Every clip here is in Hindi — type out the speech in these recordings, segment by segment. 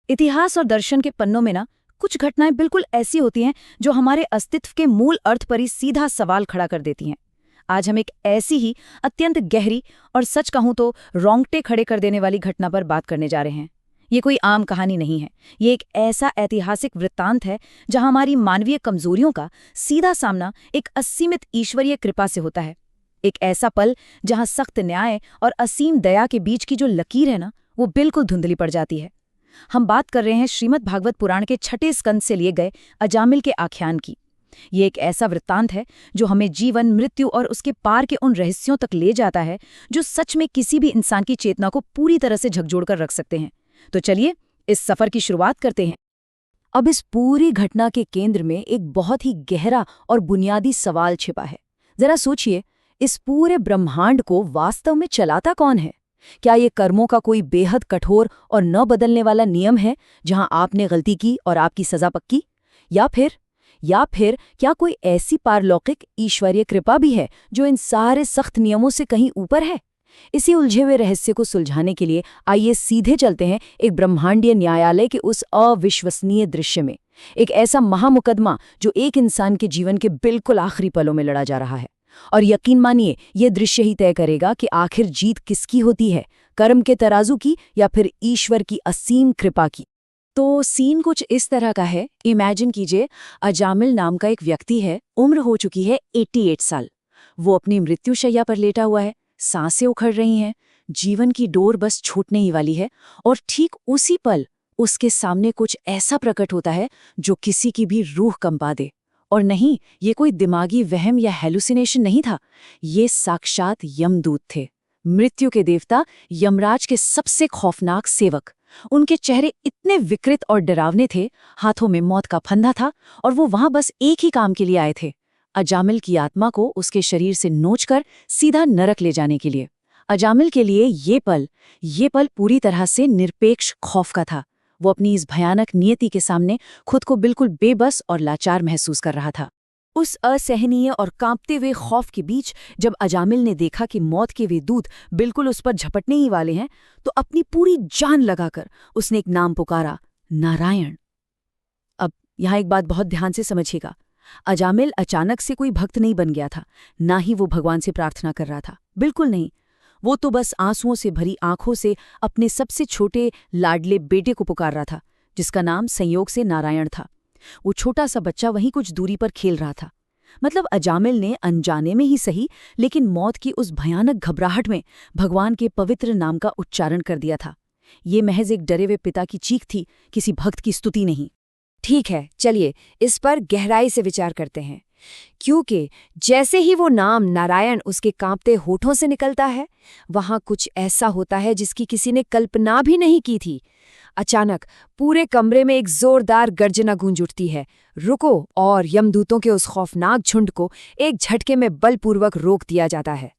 इतिहास और दर्शन के पन्नों में ना कुछ घटनाएं बिल्कुल ऐसी होती हैं जो हमारे अस्तित्व के मूल अर्थ पर ही सीधा सवाल खड़ा कर देती हैं। आज हम एक ऐसी ही अत्यंत गहरी और सच कहूं तो रोंगटे खड़े कर देने वाली घटना पर बात करने जा रहे हैं। ये कोई आम कहानी नहीं है, ये एक ऐसा ऐतिहासिक वृत्तांत है जहां हमारी मानवीय कमजोरियों का सीधा सामना एक असीमित ईश्वरीय कृपा से होता है। एक ऐसा पल जहां सख्त न्याय और असीम दया के बीच की जो लकीर है ना, वो बिल्कुल धुंधली पड़ जाती है। हम बात कर रहे हैं श्रीमद् भागवत पुराण के 6ठे स्कंद से लिए गए अजामिल के आख्यान की। ये एक ऐसा वृत्तांत है जो हमें जीवन, मृत्यु और उसके पार के उन रहस्यों तक ले जाता है जो सच में किसी भी इंसान की चेतना को पूरी तरह से झकझोर कर रख सकते हैं। तो चलिए इस सफर की शुरुआत करते हैं। अब इस पूरी घटना के केंद्र में एक बहुत ही गहरा और बुनियादी सवाल छिपा है। जरा सोचिए, इस पूरे ब्रह्मांड को वास्तव में चलाता कौन है? क्या ये कर्मों का कोई बेहद कठोर और न बदलने वाला नियम है जहां आपने गलती की और आपकी सजा पक्की? या फिर क्या कोई ऐसी पारलौकिक ईश्वरीय कृपा भी है जो इन सारे सख्त नियमों से कहीं ऊपर है? इसी उलझे हुए रहस्य को सुलझाने के लिए आइए सीधे चलते हैं एक ब्रह्मांडीय न्यायालय के उस अविश्वसनीय दृश्य में। एक ऐसा महामुकदमा जो एक इंसान के जीवन के बिल्कुल आखिरी पलों में लड़ा जा रहा है। और यकीन मानिए, ये दृश्य ही तय करेगा कि आखिर जीत किसकी होती है, कर्म के तराजू की या फिर ईश्वर की असीम कृपा की। तो सीन कुछ इस तरह का है। इमेजिन कीजिए, अजामिल नाम का एक व्यक्ति है, उम्र हो चुकी है 88 साल। वो अपनी मृत्युशैया पर लेटा हुआ है, सांसें उखड़ रही हैं, जीवन की डोर बस छूटने ही वाली है। और ठीक उसी पल उसके सामने कुछ ऐसा प्रकट होता है जो किसी की भी रूह कंपा दे। और नहीं, ये कोई दिमागी वहम या हेलुसिनेशन नहीं था, ये साक्षात यमदूत थे, मृत्यु के देवता, यमराज के सबसे खौफनाक सेवक। उनके चेहरे इतने विकृत और डरावने थे, हाथों में मौत का फंदा था, और वो वहां बस एक ही काम के लिए आए थे, अजामिल की आत्मा को उसके शरीर से नोचकर सीधा नरक ले जाने के लिए। अजामिल के लिए ये पल पूरी तरह से निरपेक्ष खौफ का था। वो अपनी इस भयानक नियति के सामने खुद को बिल्कुल बेबस और लाचार महसूस कर रहा था। उस असहनीय और कांपते हुए खौफ के बीच जब अजामिल ने देखा कि मौत के वे दूत बिल्कुल उस पर झपटने ही वाले हैं, तो अपनी पूरी जान लगाकर उसने एक नाम पुकारा, नारायण। अब यहाँ एक बात बहुत ध्यान से समझिएगा। अजामिल अचानक से कोई भक्त नहीं बन गया था, ना ही वो भगवान से प्रार्थना कर रहा था, बिल्कुल नहीं। वो तो बस आंसुओं से भरी आंखों से अपने सबसे छोटे लाडले बेटे को पुकार रहा था, जिसका नाम संयोग से नारायण था। वो छोटा सा बच्चा वहीं कुछ दूरी पर खेल रहा था। मतलब अजामिल ने अनजाने में ही सही, लेकिन मौत की उस भयानक घबराहट में भगवान के पवित्र नाम का उच्चारण कर दिया था। ये महज एक डरे हुए पिता की चीख थी, किसी भक्त की स्तुति नहीं। ठीक है, चलिए इस पर गहराई से विचार करते हैं। क्योंकि जैसे ही वो नाम नारायण उसके कांपते होठों से निकलता है, वहां कुछ ऐसा होता है जिसकी किसी ने कल्पना भी नहीं की थी। अचानक पूरे कमरे में एक जोरदार गर्जना गूंज उठती है, रुको, और यमदूतों के उस खौफनाक झुंड को एक झटके में बलपूर्वक रोक दिया जाता है।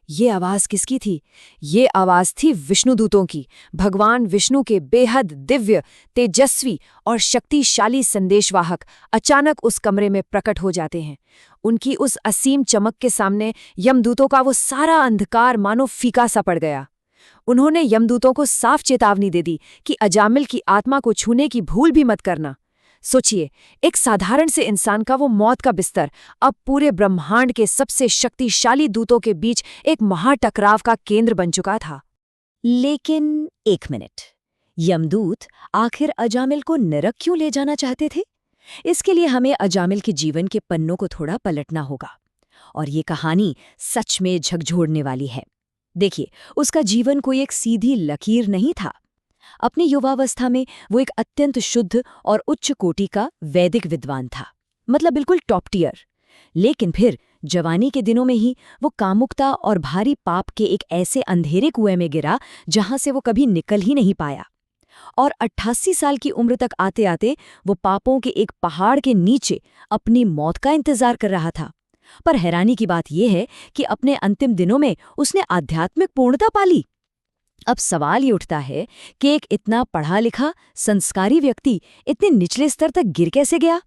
ये आवाज किसकी थी? ये आवाज थी विष्णुदूतों की। भगवान विष्णु के बेहद दिव्य, तेजस्वी और शक्तिशाली संदेशवाहक अचानक उस कमरे में प्रकट हो जाते हैं। उनकी उस असीम चमक के सामने यमदूतों का वो सारा अंधकार मानो फीका सा पड़ गया। उन्होंने यमदूतों को साफ चेतावनी दे दी कि अजामिल की आत्मा को छूने की भूल भी मत करना। सोचिए, एक साधारण से इंसान का वो मौत का बिस्तर अब पूरे ब्रह्मांड के सबसे शक्तिशाली दूतों के बीच एक महाटकराव का केंद्र बन चुका था। लेकिन एक मिनट, यमदूत आखिर अजामिल को नरक क्यों ले जाना चाहते थे? इसके लिए हमें अजामिल के जीवन के पन्नों को थोड़ा पलटना होगा, और ये कहानी सच में झकझोरने वाली है। देखिए, उसका जीवन कोई एक सीधी लकीर नहीं था। अपनी युवावस्था में वो एक अत्यंत शुद्ध और उच्च कोटि का वैदिक विद्वान था, मतलब बिल्कुल टॉप टियर। लेकिन फिर जवानी के दिनों में ही वो कामुकता और भारी पाप के एक ऐसे अंधेरे कुएं में गिरा जहां से वो कभी निकल ही नहीं पाया। और 88 साल की उम्र तक आते आते वो पापों के एक पहाड़ के नीचे अपनी मौत का इंतजार कर रहा था। पर हैरानी की बात यह है कि अपने अंतिम दिनों में उसने आध्यात्मिक पूर्णता पाली। अब सवाल ये उठता है कि एक इतना पढ़ा लिखा, संस्कारी व्यक्ति इतने निचले स्तर तक गिर कैसे गया?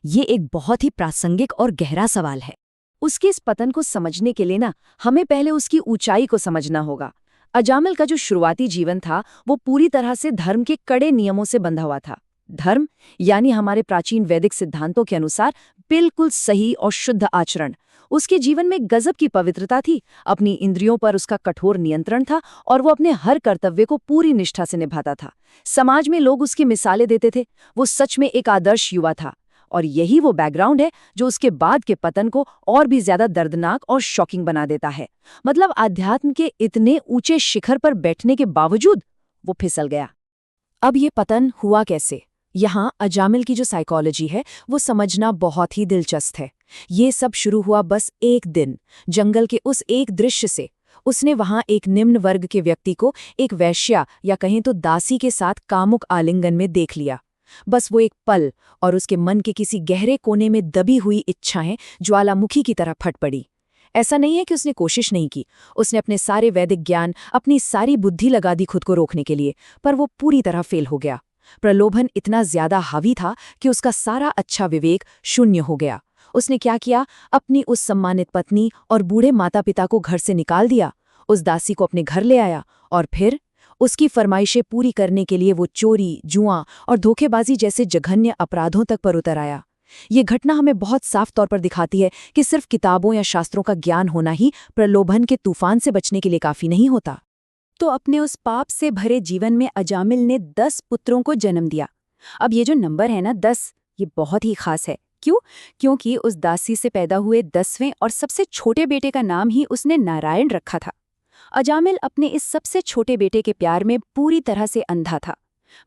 ये एक बहुत ही प्रासंगिक और गहरा सवाल है। उसके इस पतन को समझने के लिए हमें पहले उसकी ऊंचाई को समझना होगा। अजामिल का जो शुरुआती जीवन था वो पूरी तरह से धर्म के कड़े नियमों से बंधा हुआ था। धर्म यानी हमारे प्राचीन वैदिक सिद्धांतों के अनुसार बिल्कुल सही और शुद्ध आचरण। उसके जीवन में गजब की पवित्रता थी, अपनी इंद्रियों पर उसका कठोर नियंत्रण था और वो अपने हर कर्तव्य को पूरी निष्ठा से निभाता था। समाज में लोग उसकी मिसालें देते थे। वो सच में एक आदर्श युवा था। और यही वो बैकग्राउंड है जो उसके बाद के पतन को और भी ज्यादा दर्दनाक और शॉकिंग बना देता है। मतलब आध्यात्म के इतने ऊंचे शिखर पर बैठने के बावजूद वो फिसल गया। अब ये पतन हुआ कैसे? यहाँ अजामिल की जो साइकोलॉजी है वो समझना बहुत ही दिलचस्प है। ये सब शुरू हुआ बस एक दिन, जंगल के उस एक दृश्य से। उसने वहां एक निम्न वर्ग के व्यक्ति को एक वेश्या या कहें तो दासी के साथ कामुक आलिंगन में देख लिया। बस वो एक पल, और उसके मन के किसी गहरे कोने में दबी हुई इच्छाएं ज्वालामुखी की तरह फट पड़ी। ऐसा नहीं है कि उसने कोशिश नहीं की, उसने अपने सारे वैदिक ज्ञान, अपनी सारी बुद्धि लगा दी खुद को रोकने के लिए, पर वो पूरी तरह फेल हो गया। प्रलोभन इतना ज्यादा हावी था कि उसका सारा अच्छा विवेक शून्य हो गया। उसने क्या किया? अपनी उस सम्मानित पत्नी और बूढ़े माता पिता को घर से निकाल दिया, उस दासी को अपने घर ले आया, और फिर उसकी फरमाइशें पूरी करने के लिए वो चोरी, जुआ और धोखेबाजी जैसे जघन्य अपराधों तक पर उतर आया। ये घटना हमें बहुत साफ तौर पर दिखाती है कि सिर्फ किताबों या शास्त्रों का ज्ञान होना ही प्रलोभन के तूफान से बचने के लिए काफी नहीं होता। तो अपने उस पाप से भरे जीवन में अजामिल ने 10 पुत्रों को जन्म दिया। अब ये जो नंबर है ना 10, ये बहुत ही खास है। क्यों? क्योंकि उस दासी से पैदा हुए 10वें और सबसे छोटे बेटे का नाम ही उसने नारायण रखा था। अजामिल अपने इस सबसे छोटे बेटे के प्यार में पूरी तरह से अंधा था।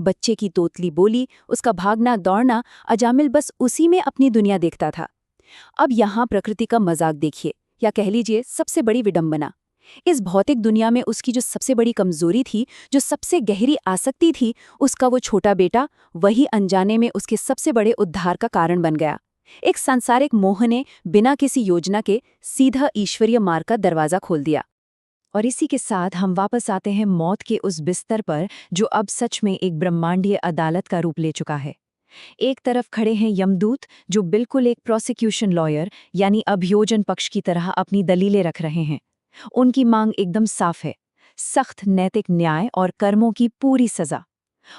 बच्चे की तोतली बोली, उसका भागना दौड़ना, अजामिल बस उसी में अपनी दुनिया देखता था। अब यहाँ प्रकृति का मजाक देखिए, या कह लीजिए सबसे बड़ी विडंबना। इस भौतिक दुनिया में उसकी जो सबसे बड़ी कमजोरी थी, जो सबसे गहरी आसक्ति थी, उसका वो छोटा बेटा, वही अनजाने में उसके सबसे बड़े उद्धार का कारण बन गया। एक सांसारिक मोह ने बिना किसी योजना के सीधा ईश्वरीय मार्ग का दरवाजा खोल दिया। और इसी के साथ हम वापस आते हैं मौत के उस बिस्तर पर, जो अब सच में एक ब्रह्मांडीय अदालत का रूप ले चुका है। एक तरफ खड़े हैं यमदूत, जो बिल्कुल एक प्रोसिक्यूशन लॉयर यानी अभियोजन पक्ष की तरह अपनी दलीलें रख रहे हैं। उनकी मांग एकदम साफ है, सख्त नैतिक न्याय और कर्मों की पूरी सजा।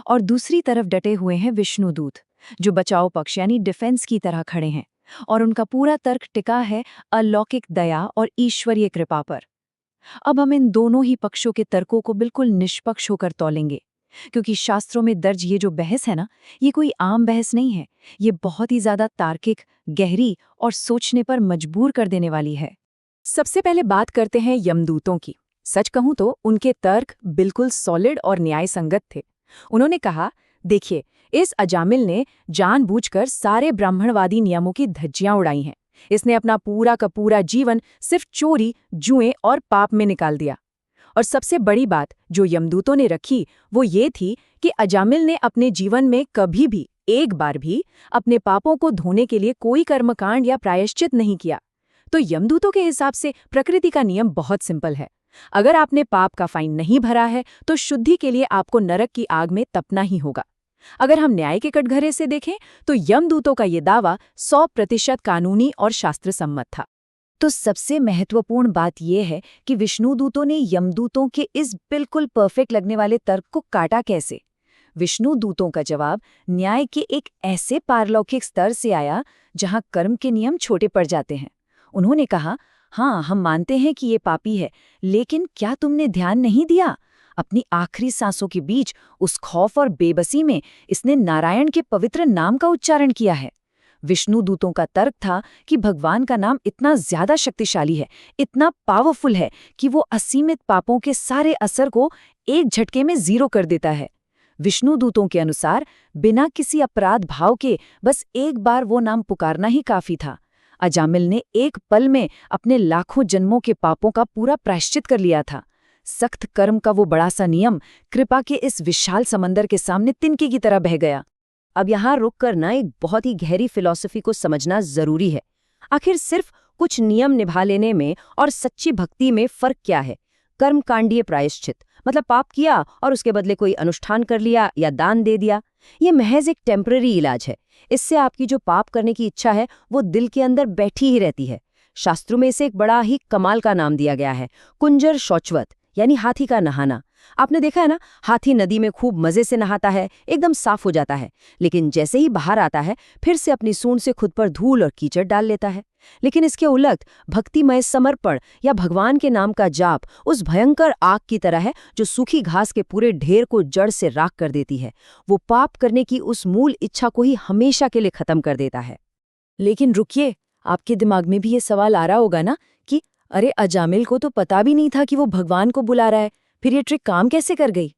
और दूसरी तरफ डटे हुए हैं विष्णुदूत, जो बचाव पक्ष यानी डिफेंस की तरह खड़े हैं, और उनका पूरा तर्क टिका है अलौकिक दया और ईश्वरीय कृपा पर। अब हम इन दोनों ही पक्षों के तर्कों को बिल्कुल निष्पक्ष होकर तौलेंगे, क्योंकि शास्त्रों में दर्ज ये जो बहस है ना, ये कोई आम बहस नहीं है। ये बहुत ही ज्यादा तार्किक, गहरी और सोचने पर मजबूर कर देने वाली है। सबसे पहले बात करते हैं यमदूतों की। सच कहूं तो उनके तर्क बिल्कुल सॉलिड और न्यायसंगत थे। उन्होंने कहा, देखिए, इस अजामिल ने जानबूझकर सारे ब्राह्मणवादी नियमों की धज्जियां उड़ाई हैं। इसने अपना पूरा का पूरा जीवन सिर्फ चोरी, जुए और पाप में निकाल दिया। और सबसे बड़ी बात जो यमदूतों ने रखी वो ये थी कि अजामिल ने अपने जीवन में कभी भी, एक बार भी, अपने पापों को धोने के लिए कोई कर्मकांड या प्रायश्चित नहीं किया। तो यमदूतों के हिसाब से प्रकृति का नियम बहुत सिंपल है। अगर आपने पाप का फाइन नहीं भरा है तो शुद्धि के लिए आपको नरक की आग में तपना ही होगा। अगर हम न्याय के कटघरे से देखें तो यमदूतों का ये दावा 100% कानूनी और शास्त्र सम्मत था। तो सबसे महत्वपूर्ण बात यह है कि विष्णुदूतों ने यमदूतों के इस बिल्कुल परफेक्ट लगने वाले तर्क को काटा कैसे। विष्णुदूतों का जवाब न्याय के एक ऐसे पारलौकिक स्तर से आया जहां कर्म के नियम छोटे पड़ जाते हैं। उन्होंने कहा, हाँ, हम मानते हैं कि ये पापी है, लेकिन क्या तुमने ध्यान नहीं दिया? अपनी आखिरी सांसों के बीच उस खौफ और बेबसी में इसने नारायण के पवित्र नाम का उच्चारण किया है। विष्णुदूतों का तर्क था कि भगवान का नाम इतना ज्यादा शक्तिशाली है, इतना पावरफुल है कि वो असीमित पापों के सारे असर को एक झटके में जीरो कर देता है। विष्णुदूतों के अनुसार बिना किसी अपराध भाव के बस एक बार वो नाम पुकारना ही काफी था। अजामिल ने एक पल में अपने लाखों जन्मों के पापों का पूरा प्रायश्चित कर लिया था। सख्त कर्म का वो बड़ा सा नियम कृपा के इस विशाल समंदर के सामने तिनके की तरह बह गया। अब यहाँ रुक कर ना एक बहुत ही गहरी फिलॉसफी को समझना जरूरी है। आखिर सिर्फ कुछ नियम निभा लेने में और सच्ची भक्ति में फर्क क्या है? कर्मकांडीय प्रायश्चित मतलब पाप किया और उसके बदले कोई अनुष्ठान कर लिया या दान दे दिया, ये महज एक टेम्पररी इलाज है। इससे आपकी जो पाप करने की इच्छा है वो दिल के अंदर बैठी ही रहती है। शास्त्रों में इसे एक बड़ा ही कमाल का नाम दिया गया है, कुंजर शौचवत, यानी हाथी का नहाना। आपने देखा है ना, हाथी नदी में खूब मजे से नहाता है, एकदम साफ हो जाता है, लेकिन जैसे ही बाहर आता है फिर से अपनी सूंड से खुद पर धूल और कीचड़ डाल लेता है। लेकिन इसके उलट भक्तिमय समर्पण या भगवान के नाम का जाप उस भयंकर आग की तरह है जो सूखी घास के पूरे ढेर को जड़ से राख कर देती है। वो पाप करने की उस मूल इच्छा को ही हमेशा के लिए खत्म कर देता है। लेकिन रुकिए, आपके दिमाग में भी ये सवाल आ रहा होगा ना कि अरे अजामिल को तो पता भी नहीं था कि वो भगवान को बुला रहा है, फिर ये ट्रिक काम कैसे कर गई?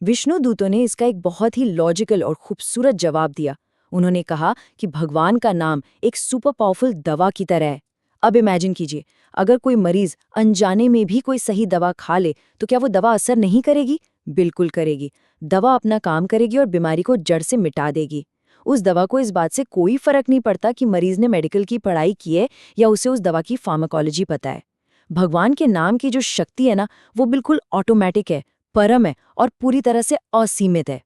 विष्णु दूतों ने इसका एक बहुत ही लॉजिकल और खूबसूरत जवाब दिया। उन्होंने कहा कि भगवान का नाम एक सुपर पावरफुल दवा की तरह है। अब इमेजिन कीजिए, अगर कोई मरीज अनजाने में भी कोई सही दवा खा ले तो क्या वो दवा असर नहीं करेगी? बिल्कुल करेगी। दवा अपना काम करेगी और बीमारी को जड़ से मिटा देगी। उस दवा को इस बात से कोई फर्क नहीं पड़ता कि मरीज ने मेडिकल की पढ़ाई की है या उसे उस दवा की फार्माकोलॉजी पता है। भगवान के नाम की जो शक्ति है ना, वो बिल्कुल ऑटोमेटिक है, परम है और पूरी तरह से असीमित है।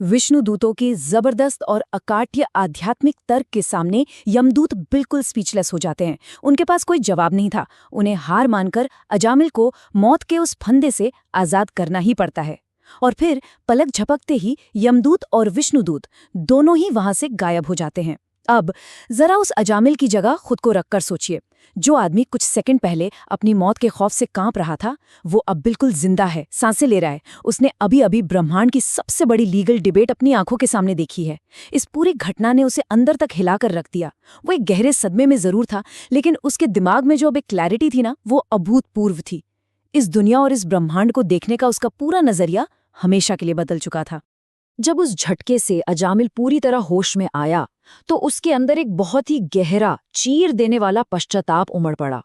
विष्णु दूतों के जबरदस्त और अकाट्य आध्यात्मिक तर्क के सामने यमदूत बिल्कुल स्पीचलेस हो जाते हैं। उनके पास कोई जवाब नहीं था। उन्हें हार मानकर अजामिल को मौत के उस फंदे से आजाद करना ही पड़ता है। और फिर पलक झपकते ही यमदूत और विष्णुदूत दोनों ही वहां से गायब हो जाते हैं। अब जरा उस अजामिल की जगह खुद को रखकर सोचिए। जो आदमी कुछ सेकंड पहले अपनी मौत के खौफ से कांप रहा था, वो अब बिल्कुल जिंदा है, सांसें ले रहा है। उसने अभी अभी ब्रह्मांड की सबसे बड़ी लीगल डिबेट अपनी आंखों के सामने देखी है। इस पूरी घटना ने उसे अंदर तक हिलाकर रख दिया। वो एक गहरे सदमे में जरूर था, लेकिन उसके दिमाग में जो अब एक क्लैरिटी थी ना, वो अभूतपूर्व थी। इस दुनिया और इस ब्रह्मांड को देखने का उसका पूरा नजरिया हमेशा के लिए बदल चुका था। जब उस झटके से अजामिल पूरी तरह होश में आया तो उसके अंदर एक बहुत ही गहरा, चीर देने वाला पश्चाताप उमड़ पड़ा।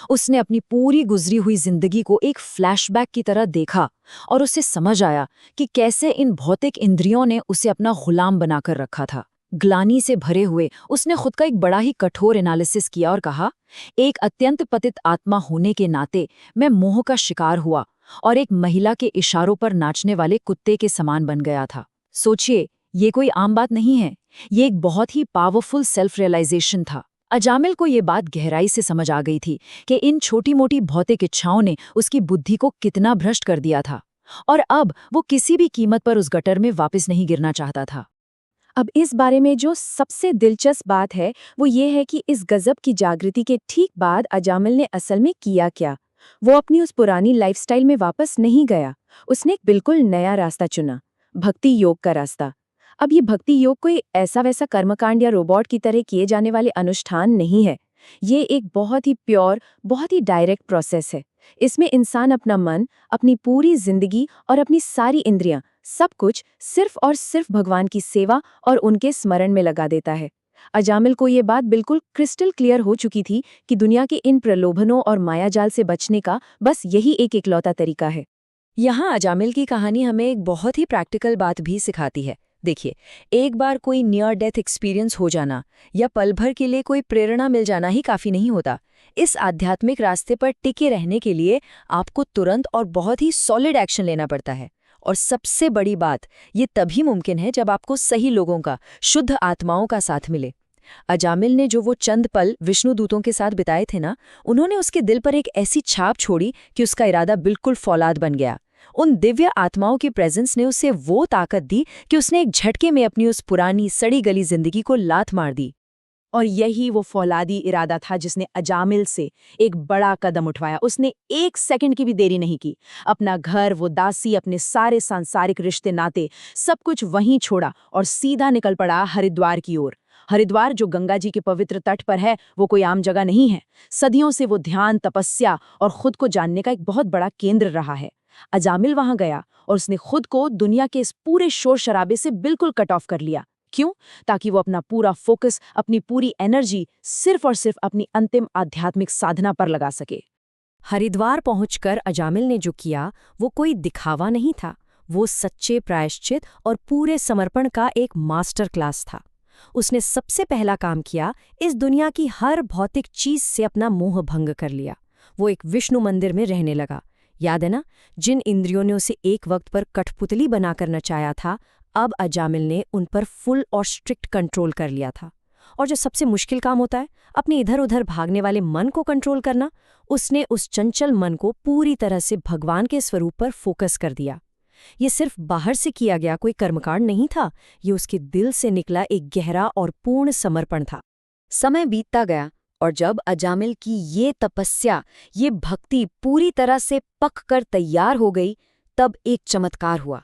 उसने अपनी पूरी गुजरी हुई जिंदगी को एक फ्लैशबैक की तरह देखा और उसे समझ आया कि कैसे इन भौतिक इंद्रियों ने उसे अपना गुलाम बनाकर रखा था। ग्लानि से भरे हुए उसने खुद का एक बड़ा ही कठोर एनालिसिस किया और कहा, एक अत्यंत पतित आत्मा होने के नाते मैं मोह का शिकार हुआ और एक महिला के इशारों पर नाचने वाले कुत्ते के समान बन गया था। सोचिए, ये कोई आम बात नहीं है, ये एक बहुत ही पावरफुल सेल्फ रियलाइजेशन था। अजामिल को ये बात गहराई से समझ आ गई थी कि इन छोटी मोटी भौतिक इच्छाओं ने उसकी बुद्धि को कितना भ्रष्ट कर दिया था, और अब वो किसी भी कीमत पर उस गटर में वापस नहीं गिरना चाहता था। अब इस बारे में जो सबसे दिलचस्प बात है वो ये है कि इस गजब की जागृति के ठीक बाद अजामिल ने असल में किया क्या। वो अपनी उस पुरानी लाइफस्टाइल में वापस नहीं गया। उसने एक बिल्कुल नया रास्ता चुना, भक्ति योग का रास्ता। अब ये भक्ति योग कोई ऐसा वैसा कर्मकांड या रोबोट की तरह किए जाने वाले अनुष्ठान नहीं है। ये एक बहुत ही प्योर, बहुत ही डायरेक्ट प्रोसेस है। इसमें इंसान अपना मन, अपनी पूरी जिंदगी और अपनी सारी इंद्रियां, सब कुछ सिर्फ और सिर्फ भगवान की सेवा और उनके स्मरण में लगा देता है। अजामिल को ये बात बिल्कुल क्रिस्टल क्लियर हो चुकी थी कि दुनिया के इन प्रलोभनों और मायाजाल से बचने का बस यही एक इकलौता तरीका है। यहाँ अजामिल की कहानी हमें एक बहुत ही प्रैक्टिकल बात भी सिखाती है। देखिए, एक बार कोई नियर डेथ एक्सपीरियंस हो जाना या पल भर के लिए कोई प्रेरणा मिल जाना ही काफी नहीं होता। इस आध्यात्मिक रास्ते पर टिके रहने के लिए आपको तुरंत और बहुत ही सॉलिड एक्शन लेना पड़ता है। और सबसे बड़ी बात, ये तभी मुमकिन है जब आपको सही लोगों का, शुद्ध आत्माओं का साथ मिले। अजामिल ने जो वो चंद पल विष्णु दूतों के साथ बिताए थे ना, उन्होंने उसके दिल पर एक ऐसी छाप छोड़ी कि उसका इरादा बिल्कुल फौलाद बन गया। उन दिव्य आत्माओं की प्रेजेंस ने उसे वो ताकत दी कि उसने एक झटके में अपनी उस पुरानी सड़ी गली जिंदगी को लात मार दी। और यही वो फौलादी इरादा था जिसने अजामिल से एक बड़ा कदम उठवाया। उसने एक सेकंड की भी देरी नहीं की। अपना घर, वो दासी, अपने सारे सांसारिक रिश्ते नाते, सब कुछ वहीं छोड़ा और सीधा निकल पड़ा हरिद्वार की ओर। हरिद्वार, जो गंगा जी के पवित्र तट पर है, वो कोई आम जगह नहीं है। सदियों से वो ध्यान, तपस्या और खुद को जानने का एक बहुत बड़ा केंद्र रहा है। अजामिल वहां गया और उसने खुद को दुनिया के इस पूरे शोर शराबे से बिल्कुल कट ऑफ कर लिया। क्यों? ताकि वो अपना पूरा फोकस, अपनी पूरी एनर्जी सिर्फ और सिर्फ अपनी अंतिम आध्यात्मिक साधना पर लगा सके। हरिद्वार पहुंचकर अजामिल ने जो किया वो कोई दिखावा नहीं था, वो सच्चे प्रायश्चित और पूरे समर्पण का एक मास्टर क्लास था। उसने सबसे पहला काम किया, इस दुनिया की हर भौतिक चीज से अपना मोह भंग कर लिया। वो एक विष्णु मंदिर में रहने लगा। याद है ना, जिन इंद्रियों ने उसे एक वक्त पर कठपुतली बनाकर नचाया था, अब अजामिल ने उन पर फुल और स्ट्रिक्ट कंट्रोल कर लिया था। और जो सबसे मुश्किल काम होता है, अपने इधर उधर भागने वाले मन को कंट्रोल करना, उसने उस चंचल मन को पूरी तरह से भगवान के स्वरूप पर फोकस कर दिया। ये सिर्फ बाहर से किया गया कोई कर्मकांड नहीं था, ये उसके दिल से निकला एक गहरा और पूर्ण समर्पण था। समय बीतता गया और जब अजामिल की ये तपस्या, ये भक्ति पूरी तरह से पक कर तैयार हो गई, तब एक चमत्कार हुआ।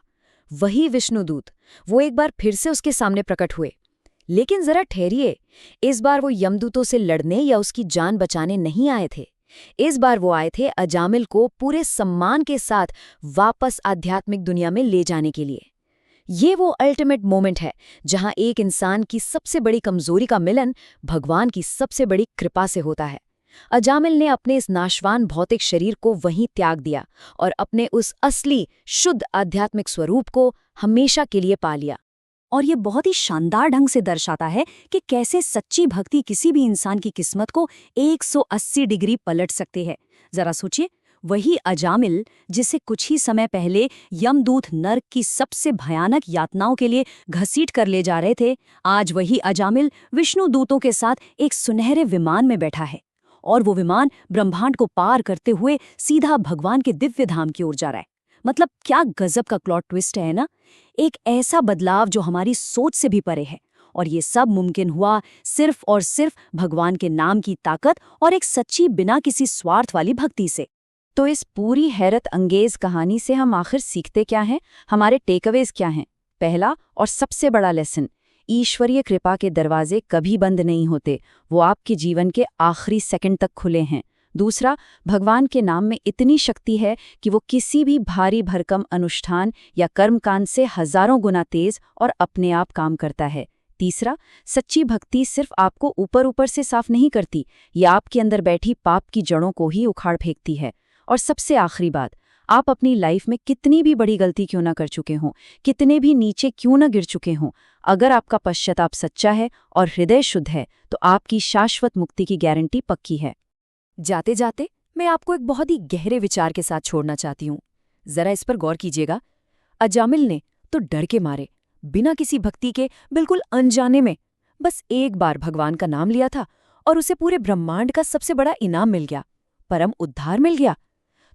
वही विष्णुदूत, वो एक बार फिर से उसके सामने प्रकट हुए। लेकिन जरा ठहरिए, इस बार वो यमदूतों से लड़ने या उसकी जान बचाने नहीं आए थे। इस बार वो आए थे अजामिल को पूरे सम्मान के साथ वापस आध्यात्मिक दुनिया में ले जाने के लिए। ये वो अल्टीमेट मोमेंट है जहां एक इंसान की सबसे बड़ी कमजोरी का मिलन भगवान की सबसे बड़ी कृपा से होता है। अजामिल ने अपने इस नाशवान भौतिक शरीर को वहीं त्याग दिया और अपने उस असली शुद्ध आध्यात्मिक स्वरूप को हमेशा के लिए पा लिया। और ये बहुत ही शानदार ढंग से दर्शाता है कि कैसे सच्ची भक्ति किसी भी इंसान की किस्मत को 180 डिग्री पलट सकते हैं। जरा सोचिए, वही अजामिल जिसे कुछ ही समय पहले यमदूत नर्क की सबसे भयानक यातनाओं के लिए घसीट कर ले जा रहे थे, आज वही अजामिल विष्णु दूतों के साथ एक सुनहरे विमान में बैठा है। और वो विमान ब्रह्मांड को पार करते हुए सीधा भगवान के दिव्य धाम की ओर जा रहा है। मतलब क्या गजब का प्लॉट ट्विस्ट है ना। एक ऐसा बदलाव जो हमारी सोच से भी परे है। और ये सब मुमकिन हुआ सिर्फ और सिर्फ भगवान के नाम की ताकत और एक सच्ची बिना किसी स्वार्थ वाली भक्ति से। तो इस पूरी हैरत अंगेज कहानी से हम आखिर सीखते क्या हैं? हमारे टेकअवेज क्या हैं? पहला और सबसे बड़ा लेसन, ईश्वरीय कृपा के दरवाजे कभी बंद नहीं होते, वो आपके जीवन के आखिरी सेकंड तक खुले हैं। दूसरा, भगवान के नाम में इतनी शक्ति है कि वो किसी भी भारी भरकम अनुष्ठान या कर्मकांड से हजारों गुना तेज और अपने आप काम करता है। तीसरा, सच्ची भक्ति सिर्फ आपको ऊपर ऊपर से साफ नहीं करती, ये आपके अंदर बैठी पाप की जड़ों को ही उखाड़ फेंकती है। और सबसे आखिरी बात, आप अपनी लाइफ में कितनी भी बड़ी गलती क्यों ना कर चुके हों, कितने भी नीचे क्यों ना गिर चुके हों, अगर आपका पश्चाताप सच्चा है और हृदय शुद्ध है तो आपकी शाश्वत मुक्ति की गारंटी पक्की है। जाते जाते मैं आपको एक बहुत ही गहरे विचार के साथ छोड़ना चाहती हूँ। जरा इस पर गौर कीजिएगा। अजामिल ने तो डर के मारे, बिना किसी भक्ति के, बिल्कुल अनजाने में बस एक बार भगवान का नाम लिया था और उसे पूरे ब्रह्मांड का सबसे बड़ा इनाम मिल गया, परम उद्धार मिल गया।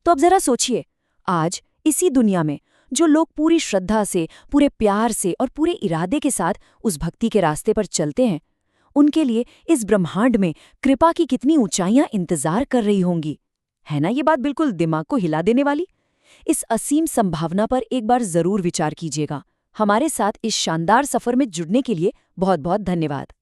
तो अब जरा सोचिए, आज इसी दुनिया में जो लोग पूरी श्रद्धा से, पूरे प्यार से और पूरे इरादे के साथ उस भक्ति के रास्ते पर चलते हैं, उनके लिए इस ब्रह्मांड में कृपा की कितनी ऊंचाइयां इंतजार कर रही होंगी। है ना ये बात बिल्कुल दिमाग को हिला देने वाली? इस असीम संभावना पर एक बार जरूर विचार कीजिएगा। हमारे साथ इस शानदार सफर में जुड़ने के लिए बहुत बहुत धन्यवाद।